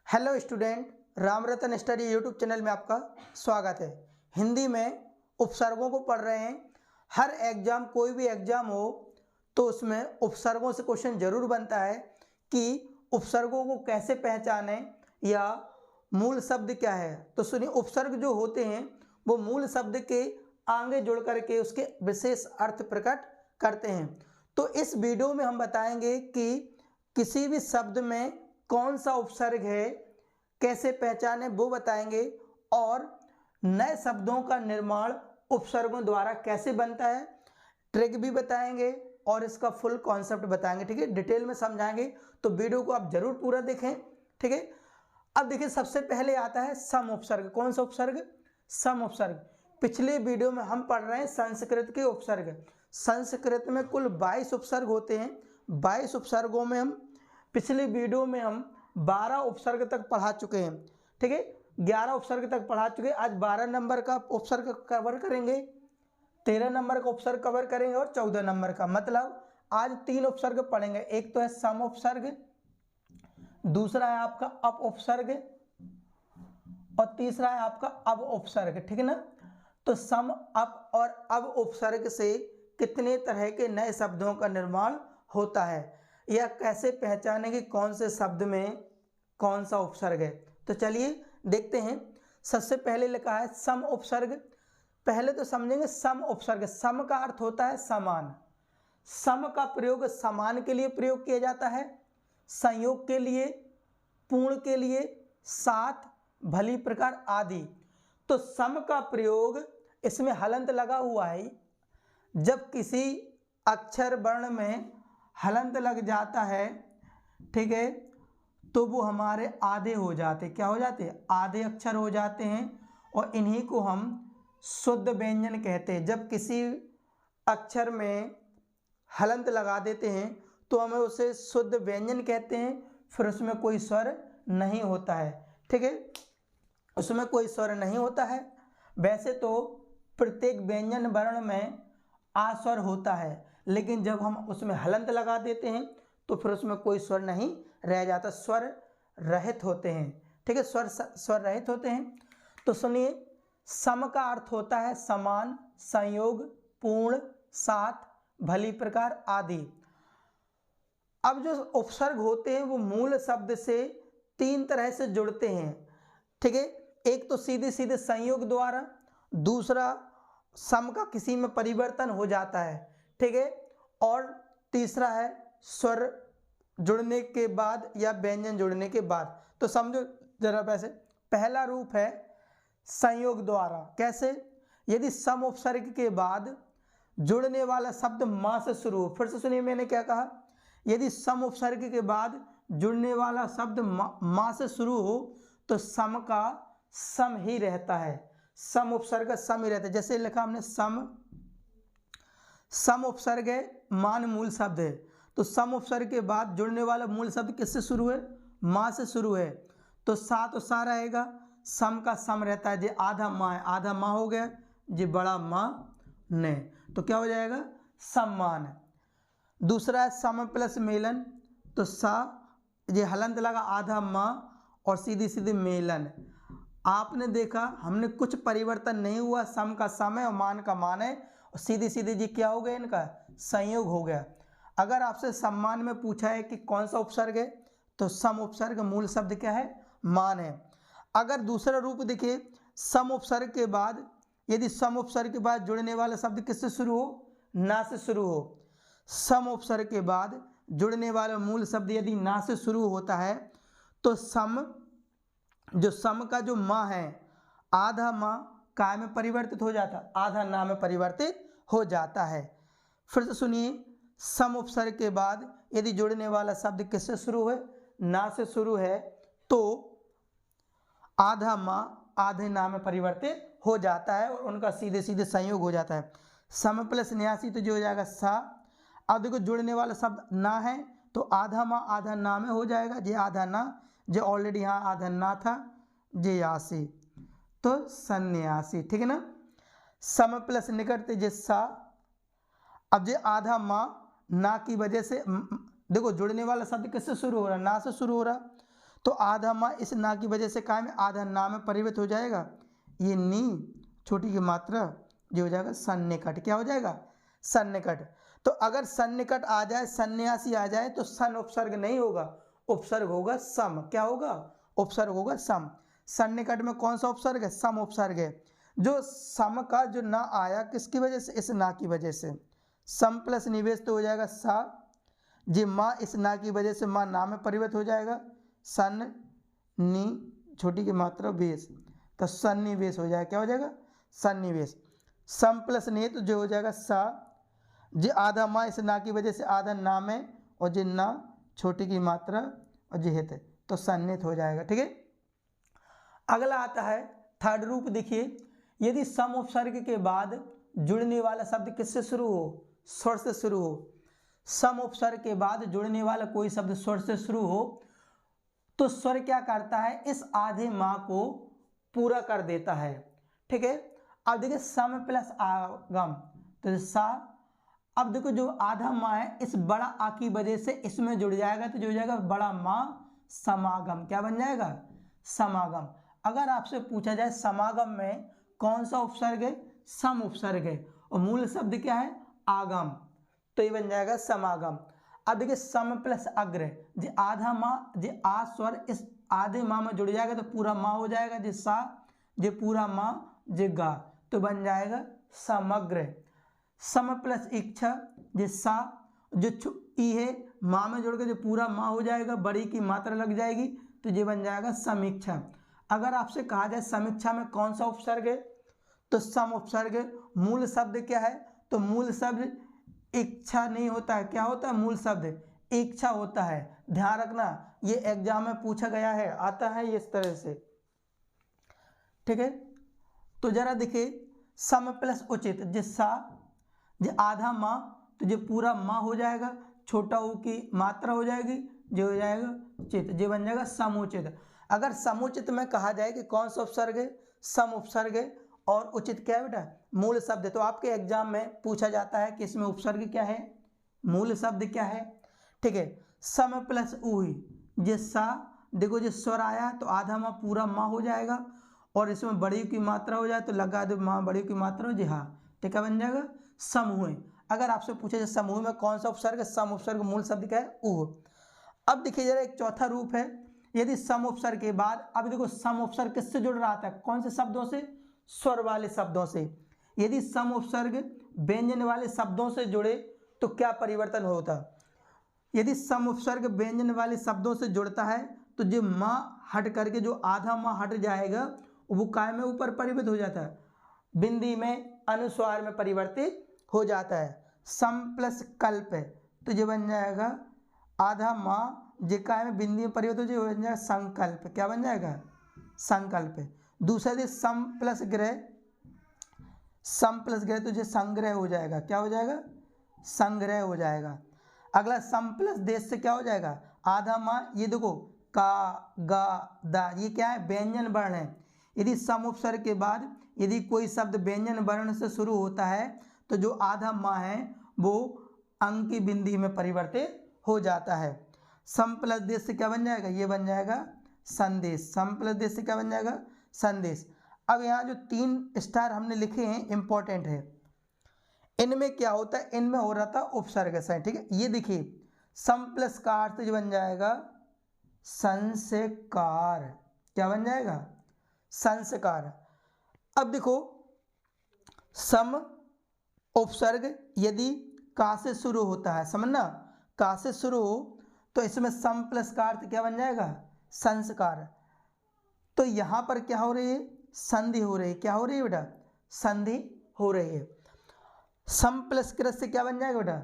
Hello student, Ram रतन study YouTube channel में आपका स्वागत है। हिंदी में उपसर्गों को पढ़ रहे हैं। हर एग्जाम, कोई भी एग्जाम हो तो उसमें उपसर्गों से क्वेश्चन जरूर बनता है कि उपसर्गों को कैसे पहचानें या मूल शब्द क्या है। तो सुनिए, उपसर्ग जो होते हैं वो मूल शब्द के आगे जुड़ करके उसके विशेष अर्थ प्रकट करते हैं। तो इस वीडियो में हम बताएंगे कि किसी भी शब्द में कौन सा उपसर्ग है, कैसे पहचाने वो बताएंगे, और नए शब्दों का निर्माण उपसर्गों द्वारा कैसे बनता है, ट्रिक भी बताएंगे और इसका फुल कॉन्सेप्ट बताएंगे। ठीक है, डिटेल में समझाएंगे, तो वीडियो को आप जरूर पूरा देखें। ठीक है, अब देखिए, सबसे पहले आता है सम उपसर्ग। कौन सा उपसर्ग? सम उपसर्ग। पिछले वीडियो में हम पढ़ रहे हैं संस्कृत के उपसर्ग। संस्कृत में कुल 22 उपसर्ग होते हैं। 22 उपसर्गों में हम पिछले वीडियो में हम 12 उपसर्ग तक पढ़ा चुके हैं। ठीक है, 11 उपसर्ग तक पढ़ा चुके हैं। आज 12 नंबर का उपसर्ग कवर करेंगे, 13 नंबर का उपसर्ग कवर करेंगे और 14 नंबर का। मतलब आज 3 उपसर्ग पढ़ेंगे। एक तो है सम उपसर्ग, दूसरा है आपका अप उपसर्ग और तीसरा है आपका अब उपसर्ग। ठीक है ना। तो सम, अप और अब उपसर्ग से कितने तरह के नए शब्दों का निर्माण होता है, या कैसे पहचानेंगे कौन से शब्द में कौन सा उपसर्ग है। तो चलिए देखते हैं। सबसे पहले लिखा है सम उपसर्ग। पहले तो समझेंगे सम उपसर्ग। सम का अर्थ होता है समान। सम का प्रयोग समान के लिए प्रयोग किया जाता है, संयोग के लिए, पूर्ण के लिए, साथ, भली प्रकार आदि। तो सम का प्रयोग, इसमें हलंत लगा हुआ है। जब किसी अक्षर वर्ण में हलंत लग जाता है, ठीक है, तो वो हमारे आधे हो जाते। क्या हो जाते? आधे अक्षर हो जाते हैं, और इन्हीं को हम शुद्ध व्यंजन कहते हैं। जब किसी अक्षर में हलंत लगा देते हैं तो हमें उसे शुद्ध व्यंजन कहते हैं। फिर उसमें कोई स्वर नहीं होता है। ठीक है, उसमें कोई स्वर नहीं होता है। वैसे तो प्रत्येक व्यंजन वर्ण में आ स्वर होता है, लेकिन जब हम उसमें हलंत लगा देते हैं तो फिर उसमें कोई स्वर नहीं रह जाता, स्वर रहित होते हैं। ठीक है, स्वर रहित होते हैं। तो सुनिए, सम का अर्थ होता है समान, संयोग, पूर्ण, साथ, भली प्रकार आदि। अब जो उपसर्ग होते हैं वो मूल शब्द से 3 तरह से जुड़ते हैं। ठीक है, एक तो सीधे सीधे संयोग द्वारा, दूसरा सम का किसी में परिवर्तन हो जाता है। ठीक है, और तीसरा है स्वर जुड़ने के बाद या व्यंजन जुड़ने के बाद। तो समझो जरा वैसे। पहला रूप है संयोग द्वारा। कैसे? यदि सम उपसर्ग के बाद जुड़ने वाला शब्द मां से शुरू हो। फिर से सुनिए, मैंने क्या कहा? यदि सम उपसर्ग के बाद जुड़ने वाला शब्द मां से शुरू हो तो सम का सम ही रहता है। सम उपसर्ग सम ही रहता है। जैसे लिखा हमने सम उपसर्ग है, मान मूल शब्द है। तो सम उपसर्ग के बाद जुड़ने वाला मूल शब्द किससे शुरू है? मां से शुरू है। तो सा तो सा रहेगा, सम का सम रहता है। जे आधा माँ है, आधा माँ हो गया, जे बड़ा माँ ने, तो क्या हो जाएगा? सम्मान। दूसरा है सम प्लस मेलन। तो सा, ये हलंत लगा, आधा माँ और सीधी सीधी मेलन। आपने देखा हमने कुछ परिवर्तन नहीं हुआ, सम का सम है और मान का मान है, और सीधी सीधी जी क्या हो गया? इनका संयोग हो गया। अगर आपसे सम्मान में पूछा है कि कौन सा उपसर्ग है, तो सम उपसर्ग मूल शब्द क्या है? मान है। अगर दूसरा रूप देखिए, सम उपसर्ग के बाद, यदि सम उपसर्ग के बाद जुड़ने वाला शब्द किससे शुरू हो? ना से शुरू हो। सम उपसर्ग के बाद जुड़ने वाला मूल शब्द यदि ना से शुरू होता है तो सम, जो सम का जो माँ है, आधा माँ काय में परिवर्तित हो जाता, आधा ना में परिवर्तित हो जाता है। फिर से सुनिए, सम उपसर्ग के बाद यदि जुड़ने वाला शब्द किससे शुरू है? ना से शुरू है, तो आधा माँ आधे ना में परिवर्तित हो जाता है और उनका सीधे सीधे संयोग हो जाता है। सम प्लस न्यासी तो जो हो जाएगा सा। अब देखो, जुड़ने वाला शब्द ना है तो आधा माँ आधा ना में हो जाएगा। जे आधा ना, जो ऑलरेडी यहाँ आधा ना था, जे यासी, तो सन्यासी। ठीक है ना। सम प्लस निकट जिस्सा। अब जे आधा माँ ना की वजह से, देखो जुड़ने वाला शब्द किससे शुरू हो रहा है? ना से शुरू हो रहा। तो आधा माँ इस ना की वजह से काय में आधा ना में परिवर्तित हो जाएगा। ये नी छोटी की मात्रा जो हो जाएगा सन्निकट। क्या हो जाएगा? सन्निकट। तो अगर सन्निकट आ जाए, सन्यासी आ जाए तो सन उपसर्ग नहीं होगा, उपसर्ग होगा सम। क्या होगा? उपसर्ग होगा सम। सन्निकट में कौन सा उपसर्ग है? सम उपसर्ग है। जो सम का जो ना आया किसकी वजह से? इस ना की वजह से। सम प्लस निवेश तो हो जाएगा सा, जी माँ इस ना की वजह से माँ ना में परिवर्तित हो जाएगा, सन नी छोटी की मात्रा वेश, तो सन्निवेश हो जाएगा। क्या हो जाएगा? सन्निवेश। सम प्लस नहीं तो जो हो जाएगा सा, जी आधा माँ इस ना की वजह से आधा ना में, और जी ना छोटी की मात्रा और जी हित, तो सन्निहित हो जाएगा। ठीक है। अगला आता है थर्ड रूप। देखिए, यदि सम उपसर्ग के बाद जुड़ने वाला शब्द किससे शुरू हो? स्वर से शुरू हो। सम उपसर्ग के बाद जुड़ने वाला कोई शब्द स्वर से शुरू हो तो स्वर क्या करता है? इस आधे माँ को पूरा कर देता है। ठीक है। अब देखिए सम प्लस आगम, तो सा, अब देखो जो आधा माँ है इस बड़ा आ की वजह से इसमें जुड़ जाएगा, तो जो हो जाएगा बड़ा माँ समागम। क्या बन जाएगा? समागम। अगर आपसे पूछा जाए समागम में कौन सा उपसर्ग है? सम उपसर्ग है, और मूल शब्द क्या है? आगम, तो ये बन जाएगा समागम। अब देखिए सम प्लस अग्र, जी आधा माँ, जी आ स्वर इस आधे माँ में जुड़ जाएगा तो पूरा माँ हो जाएगा, जी सा, जी पूरा माँ, जी गा, तो बन जाएगा समग्र। सम प्लस इच्छा, जी सा, जो ई है माँ में जुड़ के जो पूरा माँ हो जाएगा, बड़ी की मात्रा लग जाएगी, तो ये बन जाएगा समीक्षा। अगर आपसे कहा जाए समीक्षा में कौन सा उपसर्ग है, तो सम उपसर्ग है। मूल शब्द क्या है? तो मूल शब्द इच्छा नहीं होता है। क्या होता है? मूल शब्द इच्छा होता है। ध्यान रखना, ये एग्जाम में पूछा गया है, आता है इस तरह से। ठीक है। तो जरा देखिए सम प्लस उचित, जिससा जो आधा माँ, तो जो पूरा माँ हो जाएगा, छोटा ऊ की मात्रा हो जाएगी, जो हो जाएगा चित, जो बन जाएगा समुचित। अगर समुचित में कहा जाए कि कौन सा उपसर्ग है? सम उपसर्ग है, और उचित क्या है बेटा? मूल शब्द है। तो आपके एग्जाम में पूछा जाता है कि इसमें उपसर्ग क्या है, मूल शब्द क्या है। ठीक है। सम प्लस ऊही, जिससा देखो जो स्वर आया तो आधा माँ पूरा माँ हो जाएगा, और इसमें बड़ी की मात्रा हो जाए तो लगा दो माँ बड़ी की मात्रा हो, जी हाँ, तो क्या बन जाएगा? समूह। अगर आपसे पूछे जाए समूह में कौन सा उपसर्ग? सम उपसर्ग, मूल शब्द क्या है? ऊह। अब देखिए जरा एक चौथा रूप है, यदि सम उपसर्ग के बाद, अब देखो सम उपसर्ग किससे जुड़ रहा था? कौन से शब्दों से? स्वर वाले शब्दों से। यदि सम उपसर्ग व्यंजन वाले शब्दों से जुड़े तो क्या परिवर्तन होता? यदि सम उपसर्ग व्यंजन वाले शब्दों से जुड़ता है तो जो माँ हट करके जो आधा माँ हट जाएगा वो काय में ऊपर परिवर्तित हो जाता है, बिंदी में, अनुस्वार में परिवर्तित हो जाता है। सम प्लस कल्प, तो जो बन जाएगा आधा माँ जे काय में बिंदी में परिवर्तित हो जाएगा संकल्प। क्या बन जाएगा? संकल्प। दूसरा यदि सम प्लस ग्रह, सम प्लस ग्रह तो जो संग्रह हो जाएगा। क्या हो जाएगा? संग्रह हो जाएगा। अगला सम प्लस देश से क्या हो जाएगा? आधा माँ, ये देखो का, गा, दा, ये क्या है? व्यंजन वर्ण है। यदि सम उपसर्ग के बाद यदि कोई शब्द व्यंजन वर्ण से शुरू होता है तो जो आधा माँ है वो अंग की बिंदी में परिवर्तित हो जाता है। सम प्लस देश से क्या बन जाएगा? ये बन जाएगा संदेश। सम प्लस देश से क्या बन जाएगा? संदेश। अब यहाँ जो 3 स्टार हमने लिखे हैं इंपॉर्टेंट है, इनमें क्या होता है? इनमें हो रहा था उपसर्ग से। ठीक है। ये देखिए सम प्लस कार से जो बन जाएगा संस्कार। क्या बन जाएगा? संस्कार। अब देखो सम उपसर्ग यदि का से शुरू होता है, समझना, का से शुरू हो तो इसमें सम प्लस का अर्थ क्या बन जाएगा? संस्कार। तो यहां पर क्या हो रही है? संधि हो रही है। क्या हो रही है बेटा? संधि हो रही है। सम प्लस कृत से क्या बन जाएगा बेटा?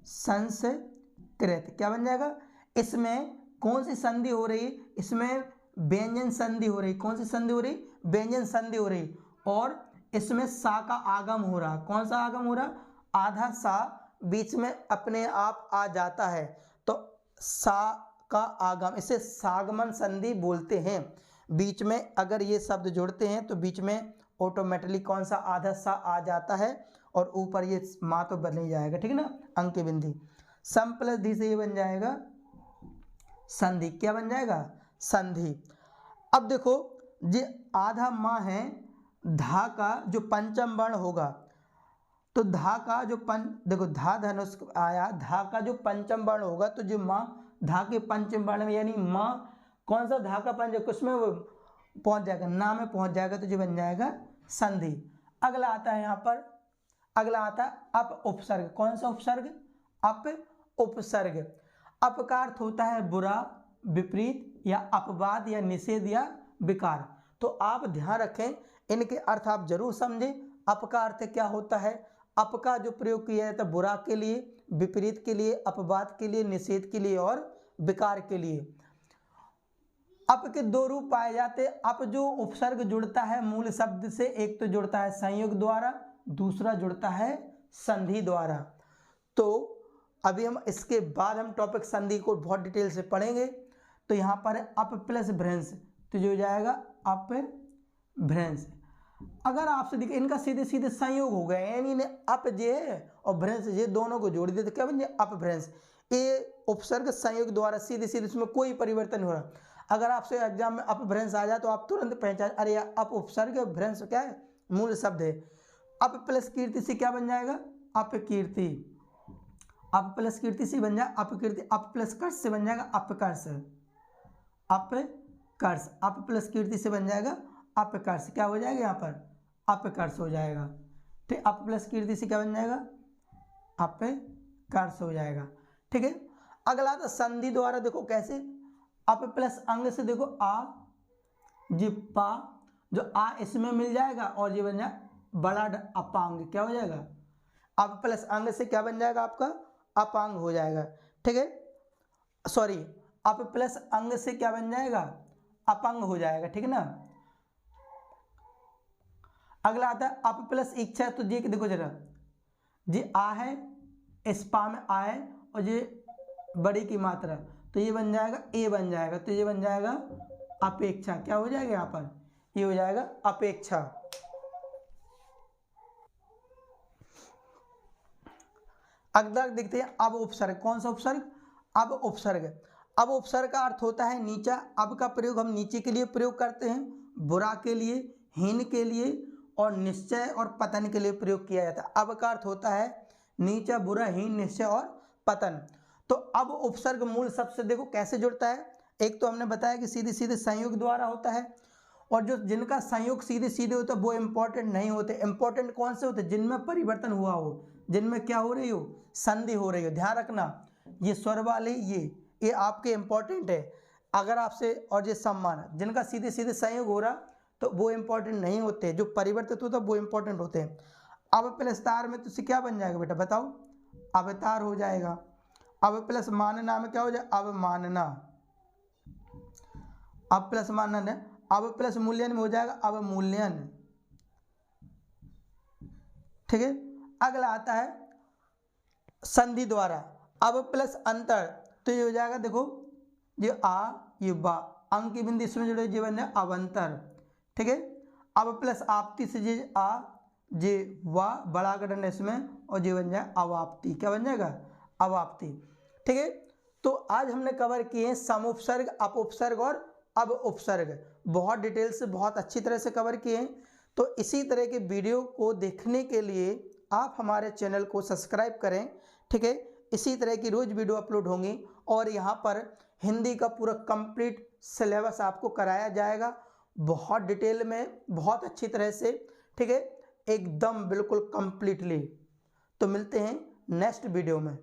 संस्कृत। क्या बन जाएगा? इसमें कौन सी संधि हो रही? इसमें व्यंजन संधि हो रही। कौन सी संधि हो रही? व्यंजन संधि हो रही। और इसमें सा का आगम हो रहा। कौन सा आगम हो रहा? आधा सा बीच में अपने आप आ जाता है, तो सा का आगम, इसे सागमन संधि बोलते हैं। बीच में अगर ये शब्द जोड़ते हैं तो बीच में ऑटोमेटिकली कौन सा? आधा सा आ जाता है, और ऊपर ये माँ तो बन ही जाएगा। ठीक है ना, अंक की बिंदी। सम प्लस धी से ये बन जाएगा संधि। क्या बन जाएगा? संधि। अब देखो ये आधा माँ है, धा का जो पंचम वर्ण होगा, तो धा का जो देखो धा धनुष आया, धा का जो पंचम वर्ण होगा तो जो माँ धा के पंचम वर्ण में, यानी माँ कौन सा धा का पंचम, किसमें वो पहुंच जाएगा, ना में पहुंच जाएगा, तो जो बन जाएगा संधि। अगला आता है यहाँ पर, अगला आता है अप उपसर्ग। कौन सा उपसर्ग? अप उपसर्ग। अप का अर्थ होता है बुरा, विपरीत या अपवाद या निषेध या विकार। तो आप ध्यान रखें, इनके अर्थ आप जरूर समझें। अप का अर्थ क्या होता है? अप का जो प्रयोग किया जाता है बुरा के लिए, विपरीत के लिए, अपवाद के लिए, निषेध के लिए और विकार के लिए। अप के दो रूप पाए जाते हैं। अप जो उपसर्ग जुड़ता है मूल शब्द से, एक तो जुड़ता है संयोग द्वारा, दूसरा जुड़ता है संधि द्वारा। तो अभी हम इसके बाद हम टॉपिक संधि को बहुत डिटेल से पढ़ेंगे। तो यहाँ पर है अप प्लस भ्रंश, तो जो हो जाएगा अप भ्रंश। अगर आपसे दिखे इनका सीधे सीधे संयोग हो गए, यानी अप जे और भ्रंश जे दोनों को जोड़ दिए तो क्या बन जाए? अप भ्रंश। ये उपसर्ग संयोग द्वारा सीधे सीधे, इसमें कोई परिवर्तन नहीं हो रहा। अगर आपसे एग्जाम में अप भ्रंश आ जाए तो आप तुरंत पहचान, अरे यार अप उपसर्ग, भ्रंश क्या है? मूल शब्द है। अप प्लस कीर्ति से क्या बन जाएगा? अपकीर्ति। अप प्लस कीर्ति से बन जाए अपकीर्ति। अप प्लस कर्ष से बन जाएगा अपकर्ष। अपकर्ष। अप प्लस कीर्ति से बन जाएगा अपकर्ष। क्या हो जाएगा यहाँ पर? अपकर्ष हो जाएगा। ठीक, अप प्लस कीर्ति से क्या बन जाएगा? अपकर्ष हो जाएगा। ठीक है। अगला तो संधि द्वारा, देखो कैसे? अप प्लस अंग से देखो आ, जिप्पा, जो आ इसमें मिल जाएगा और ये बन जाए बड़ा अपांग। क्या हो जाएगा? अप प्लस अंग से क्या बन जाएगा आपका? अपांग हो जाएगा। ठीक है, सॉरी, अप प्लस अंग से क्या बन जाएगा? अपंग हो जाएगा। ठीक है ना। अगला आता है अप प्लस इच्छा। तो ये देखो जरा, ये आ है, इस पा में आ है और ये बड़ी की मात्रा, तो ये बन जाएगा ए बन जाएगा, तो ये बन जाएगा अपेक्षा। क्या हो जाएगा यहाँ पर? ये हो जाएगा अपेक्षा। अगला देखते हैं अब उपसर्ग। कौन सा उपसर्ग? अब उपसर्ग। अब उपसर्ग का अर्थ होता है नीचा। अब का प्रयोग हम नीचे के लिए प्रयोग करते हैं, बुरा के लिए, हीन के लिए और निश्चय और पतन के लिए प्रयोग किया जाता है। अब का अर्थ होता है नीचा, बुरा, हीन, निश्चय और पतन। तो अब उपसर्ग मूल शब्द से देखो कैसे जुड़ता है। एक तो हमने बताया कि सीधे सीधे संयोग द्वारा होता है, और जो जिनका संयोग सीधे सीधे होता है वो इंपॉर्टेंट नहीं होते। इंपॉर्टेंट कौन से होते? जिनमें परिवर्तन हुआ हो, जिनमें क्या हो रही हो? संधि हो रही हो। ध्यान रखना, ये स्वर वाले ये आपके इंपॉर्टेंट है। अगर आपसे, और ये सम्मान, जिनका सीधे सीधे संयोग हो रहा तो वो इंपॉर्टेंट नहीं होते, जो परिवर्तित होता है वो इंपॉर्टेंट होते हैं। अब प्लस तार में तो क्या बन जाएगा बेटा? बताओ। अवतार हो जाएगा। अब प्लस मानना में क्या हो जाए? अवमानना। अब प्लस मानना, अब प्लस मूल्यन में हो जाएगा अवमूल्यन। ठीक है। अगला आता है संधि द्वारा। अब प्लस अंतर, तो ये हो जाएगा, देखो ये आ, ये बा, अंक की बिंदु इसमें जुड़े, ये बन जाए अवंतर। ठीक है। अब प्लस आपती से ये आ, ये वा, बड़ा का दंड इसमें, और ये बन जाए अवाप्ति। क्या बन जाएगा? अवाप्ति। ठीक है। तो आज हमने कवर किए हैं समुपसर्ग, अपउपसर्ग और अब उपसर्ग। बहुत डिटेल से, बहुत अच्छी तरह से कवर किए हैं। तो इसी तरह के वीडियो को देखने के लिए आप हमारे चैनल को सब्सक्राइब करें। ठीक है। इसी तरह की रोज़ वीडियो अपलोड होंगी और यहाँ पर हिंदी का पूरा कंप्लीट सिलेबस आपको कराया जाएगा, बहुत डिटेल में, बहुत अच्छी तरह से। ठीक है, एकदम बिल्कुल कंप्लीटली। तो मिलते हैं नेक्स्ट वीडियो में।